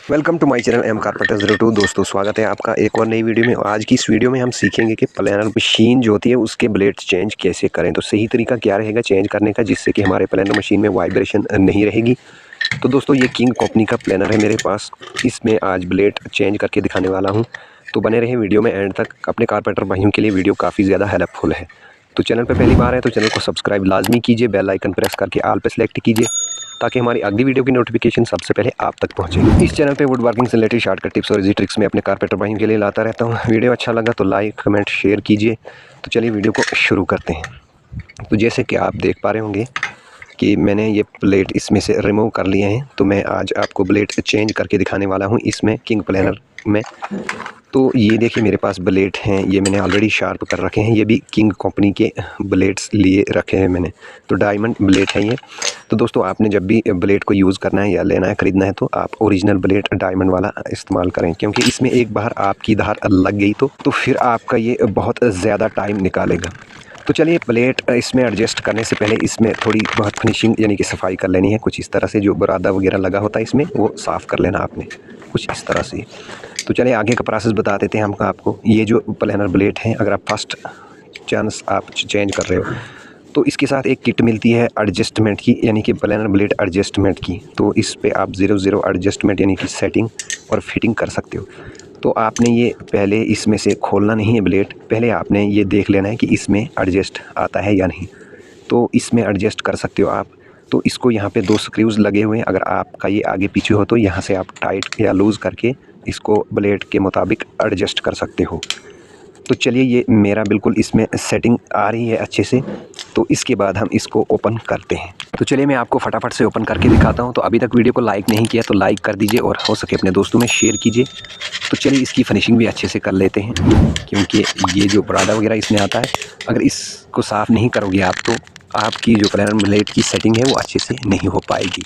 Welcome to my channel M carpenter 02। दोस्तों स्वागत है आपका एक और नई वीडियो में। आज की इस वीडियो में हम सीखेंगे कि प्लानर मशीन जो होती है उसके ब्लेड्स चेंज कैसे करें। तो सही तरीका क्या रहेगा चेंज करने का, जिससे कि हमारे प्लानर मशीन में वाइब्रेशन नहीं रहेगी। तो दोस्तों ये किंग कंपनी का प्लानर है मेरे पास, इसमें आज ब्लेड चेंज करके दिखाने वाला हूँ। तो बने रहे वीडियो में एंड तक। अपने कारपेंटर भाइयों के लिए वीडियो काफ़ी ज़्यादा हेल्पफुल है। तो चैनल पर पहली बार है तो चैनल को सब्सक्राइब लाजमी कीजिए, बेल आइकन प्रेस करके ऑल पे सेलेक्ट कीजिए ताकि हमारी अगली वीडियो की नोटिफिकेशन सबसे पहले आप तक पहुंचे। इस चैनल पे वुड वर्किंग से रिलेटेड शॉर्टकट टिप्स और इजी ट्रिक्स में अपने कारपेंटर भाइयों के लिए लाता रहता हूं। वीडियो अच्छा लगा तो लाइक कमेंट शेयर कीजिए। तो चलिए वीडियो को शुरू करते हैं। तो जैसे कि आप देख पा रहे होंगे कि मैंने ये प्लेट इसमें से रिमूव कर लिए हैं। तो मैं आज आपको ब्लेड चेंज करके दिखाने वाला हूँ इसमें किंग प्लानर में। तो ये देखिए मेरे पास ब्लेड हैं, ये मैंने ऑलरेडी शार्प कर रखे हैं। ये भी किंग कंपनी के ब्लेड्स लिए रखे हैं मैंने। तो डायमंड ब्लेड है ये। तो दोस्तों आपने जब भी ब्लेड को यूज़ करना है या लेना है ख़रीदना है तो आप ओरिजिनल ब्लेड डायमंड वाला इस्तेमाल करें, क्योंकि इसमें एक बार आपकी धार लग गई तो फिर आपका ये बहुत ज़्यादा टाइम निकालेगा। तो चलिए प्लेट इसमें एडजस्ट करने से पहले इसमें थोड़ी बहुत फिनिशिंग यानी कि सफाई कर लेनी है। कुछ इस तरह से जो बुरादा वगैरह लगा होता है इसमें वो साफ़ कर लेना आपने कुछ इस तरह से। तो चलिए आगे का प्रोसेस बता देते हैं हम आपको। ये जो प्लानर ब्लेड है, अगर आप फर्स्ट चांस आप चेंज कर रहे हो तो इसके साथ एक किट मिलती है एडजस्टमेंट की, यानी कि प्लानर ब्लेड एडजस्टमेंट की। तो इस पे आप 00 एडजस्टमेंट यानी कि सेटिंग और फिटिंग कर सकते हो। तो आपने ये पहले इसमें से खोलना नहीं है ब्लेड, पहले आपने ये देख लेना है कि इसमें एडजस्ट आता है या नहीं। तो इसमें एडजस्ट कर सकते हो आप। तो इसको यहाँ पे 2 स्क्रूज़ लगे हुए हैं। अगर आपका ये आगे पीछे हो तो यहाँ से आप टाइट या लूज़ करके इसको ब्लेड के मुताबिक एडजस्ट कर सकते हो। तो चलिए ये मेरा बिल्कुल इसमें सेटिंग आ रही है अच्छे से। तो इसके बाद हम इसको ओपन करते हैं। तो चलिए मैं आपको फटाफट से ओपन करके दिखाता हूं। तो अभी तक वीडियो को लाइक नहीं किया तो लाइक कर दीजिए और हो सके अपने दोस्तों में शेयर कीजिए। तो चलिए इसकी फिनिशिंग भी अच्छे से कर लेते हैं, क्योंकि ये जो पराठा वगैरह इसमें आता है, अगर इसको साफ़ नहीं करोगे आप तो आपकी जो प्लानर ब्लेड की सेटिंग है वो अच्छे से नहीं हो पाएगी।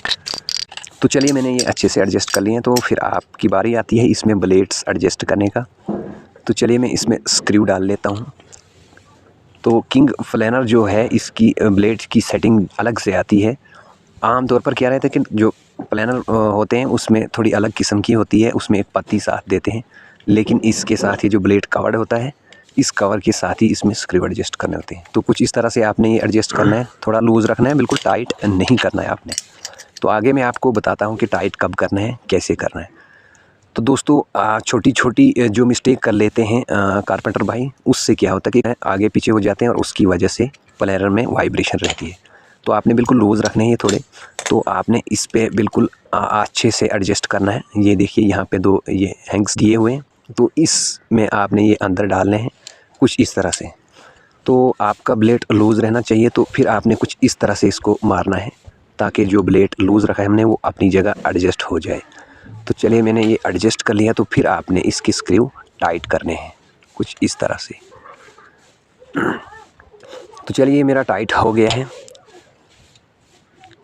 तो चलिए मैंने ये अच्छे से एडजस्ट कर लिए हैं। तो फिर आपकी बारी आती है इसमें ब्लेड्स एडजस्ट करने का। तो चलिए मैं इसमें स्क्रू डाल लेता हूँ। तो किंग प्लानर जो है इसकी ब्लेड की सेटिंग अलग से आती है। आम तौर पर क्या रहता है कि जो प्लानर होते हैं उसमें थोड़ी अलग किस्म की होती है, उसमें एक पत्ती साथ देते हैं। लेकिन इसके साथ ही जो ब्लेड कवर होता है, इस कवर के साथ ही इसमें स्क्रू एडजस्ट करने होते हैं। तो कुछ इस तरह से आपने ये एडजस्ट करना है, थोड़ा लूज़ रखना है, बिल्कुल टाइट नहीं करना है आपने। तो आगे मैं आपको बताता हूँ कि टाइट कब करना है, कैसे करना है। तो दोस्तों छोटी छोटी जो मिस्टेक कर लेते हैं कारपेंटर भाई, उससे क्या होता है कि आगे पीछे हो जाते हैं और उसकी वजह से प्लानर में वाइब्रेशन रहती है। तो आपने बिल्कुल लूज़ रखने हैं थोड़े। तो आपने इस पे बिल्कुल अच्छे से एडजस्ट करना है। ये देखिए यहाँ पे 2 ये हैंग्स दिए हुए हैं, तो इसमें आपने ये अंदर डालने हैं कुछ इस तरह से। तो आपका ब्लेड लूज़ रहना चाहिए। तो फिर आपने कुछ इस तरह से इसको मारना है ताकि जो ब्लेड लूज़ रखा है हमने वो अपनी जगह एडजस्ट हो जाए। तो चलिए मैंने ये एडजस्ट कर लिया। तो फिर आपने इसके स्क्रू टाइट करने हैं कुछ इस तरह से। तो चलिए ये मेरा टाइट हो गया है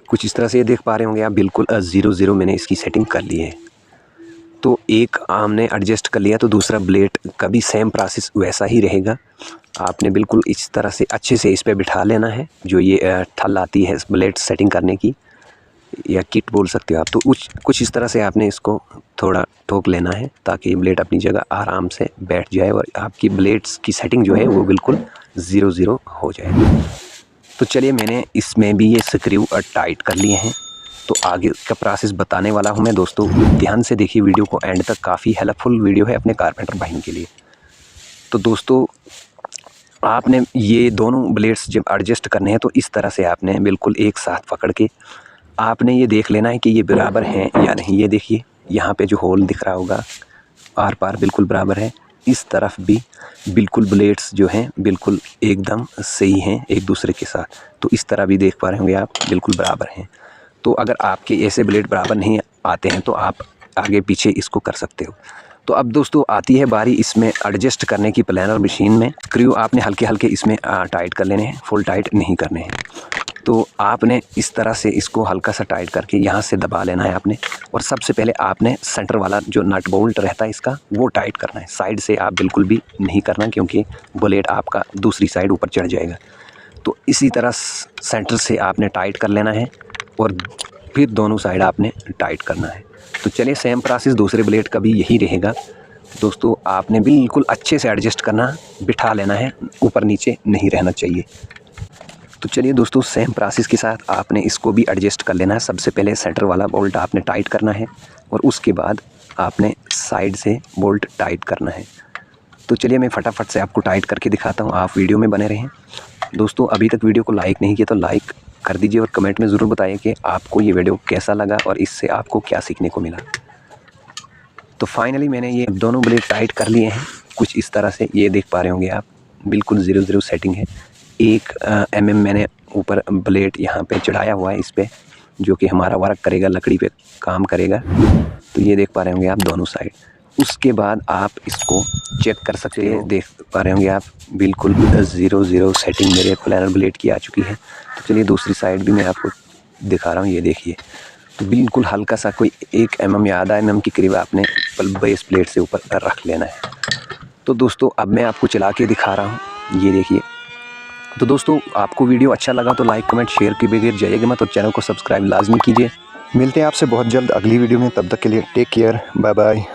कुछ इस तरह से। ये देख पा रहे होंगे आप, बिल्कुल 00 मैंने इसकी सेटिंग कर ली है। तो एक हमने एडजस्ट कर लिया तो दूसरा ब्लेड का भी सेम प्रोसेस वैसा ही रहेगा। आपने बिल्कुल इस तरह से अच्छे से इस पर बिठा लेना है। जो ये ठल आती है ब्लेड सेटिंग करने की, या किट बोल सकते हो आप। तो कुछ इस तरह से आपने इसको थोड़ा ठोक लेना है ताकि ब्लेड अपनी जगह आराम से बैठ जाए और आपकी ब्लेड्स की सेटिंग जो है वो बिल्कुल 00 हो जाए। तो चलिए मैंने इसमें भी ये स्क्रू टाइट कर लिए हैं। तो आगे का प्रोसेस बताने वाला हूँ मैं। दोस्तों ध्यान से देखिए वीडियो को एंड तक, काफ़ी हेल्पफुल वीडियो है अपने कारपेंटर भाइयों के लिए। तो दोस्तों आपने ये दोनों ब्लेड्स जब एडजस्ट करने हैं तो इस तरह से आपने बिल्कुल एक साथ पकड़ के आपने ये देख लेना है कि ये बराबर हैं या नहीं। ये देखिए यहाँ पे जो होल दिख रहा होगा आर पार बिल्कुल बराबर है। इस तरफ भी बिल्कुल ब्लेड्स जो हैं बिल्कुल एकदम सही हैं एक दूसरे के साथ। तो इस तरह भी देख पा रहे होंगे आप, बिल्कुल बराबर हैं। तो अगर आपके ऐसे ब्लेड बराबर नहीं आते हैं तो आप आगे पीछे इसको कर सकते हो। तो अब दोस्तों आती है बारी इसमें एडजस्ट करने की प्लानर मशीन में। स्क्रू आपने हल्के हल्के इसमें टाइट कर लेने हैं, फुल टाइट नहीं करने हैं। तो आपने इस तरह से इसको हल्का सा टाइट करके यहाँ से दबा लेना है आपने। और सबसे पहले आपने सेंटर वाला जो नट बोल्ट रहता है इसका वो टाइट करना है। साइड से आप बिल्कुल भी नहीं करना, क्योंकि ब्लेड आपका दूसरी साइड ऊपर चढ़ जाएगा। तो इसी तरह सेंटर से आपने टाइट कर लेना है और फिर दोनों साइड आपने टाइट करना है। तो चलिए सेम प्रोसेस दूसरे ब्लेड का भी यही रहेगा। दोस्तों आपने बिल्कुल अच्छे से एडजस्ट करना, बिठा लेना है, ऊपर नीचे नहीं रहना चाहिए। तो चलिए दोस्तों सेम प्रोसेस के साथ आपने इसको भी एडजस्ट कर लेना है। सबसे पहले सेंटर वाला बोल्ट आपने टाइट करना है और उसके बाद आपने साइड से बोल्ट टाइट करना है। तो चलिए मैं फटाफट से आपको टाइट करके दिखाता हूँ, आप वीडियो में बने रहें। दोस्तों अभी तक वीडियो को लाइक नहीं किया तो लाइक कर दीजिए और कमेंट में ज़रूर बताइए कि आपको ये वीडियो कैसा लगा और इससे आपको क्या सीखने को मिला। तो फाइनली मैंने ये दोनों ब्लेड टाइट कर लिए हैं कुछ इस तरह से, ये देख पा रहे होंगे आप, बिल्कुल 0-0 सेटिंग है। 1 mm मैंने ऊपर ब्लेड यहाँ पे चढ़ाया हुआ है इस पर, जो कि हमारा वर्क करेगा, लकड़ी पे काम करेगा। तो ये देख पा रहे होंगे आप दोनों साइड। उसके बाद आप इसको चेक कर सकते हैं, देख पा रहे होंगे आप बिल्कुल 0-0 सेटिंग मेरे प्लानर ब्लेड की आ चुकी है। तो चलिए दूसरी साइड भी मैं आपको दिखा रहा हूँ, ये देखिए। तो बिल्कुल हल्का सा कोई 1 mm या आधा mm के करीब आपने बेस प्लेट से ऊपर रख लेना है। तो दोस्तों अब मैं आपको चला के दिखा रहा हूँ, ये देखिए। तो दोस्तों आपको वीडियो अच्छा लगा तो लाइक कमेंट शेयर के बगैर जाइएगा मत और चैनल को सब्सक्राइब लाजमी कीजिए। मिलते हैं आपसे बहुत जल्द अगली वीडियो में, तब तक के लिए टेक केयर, बाय बाय।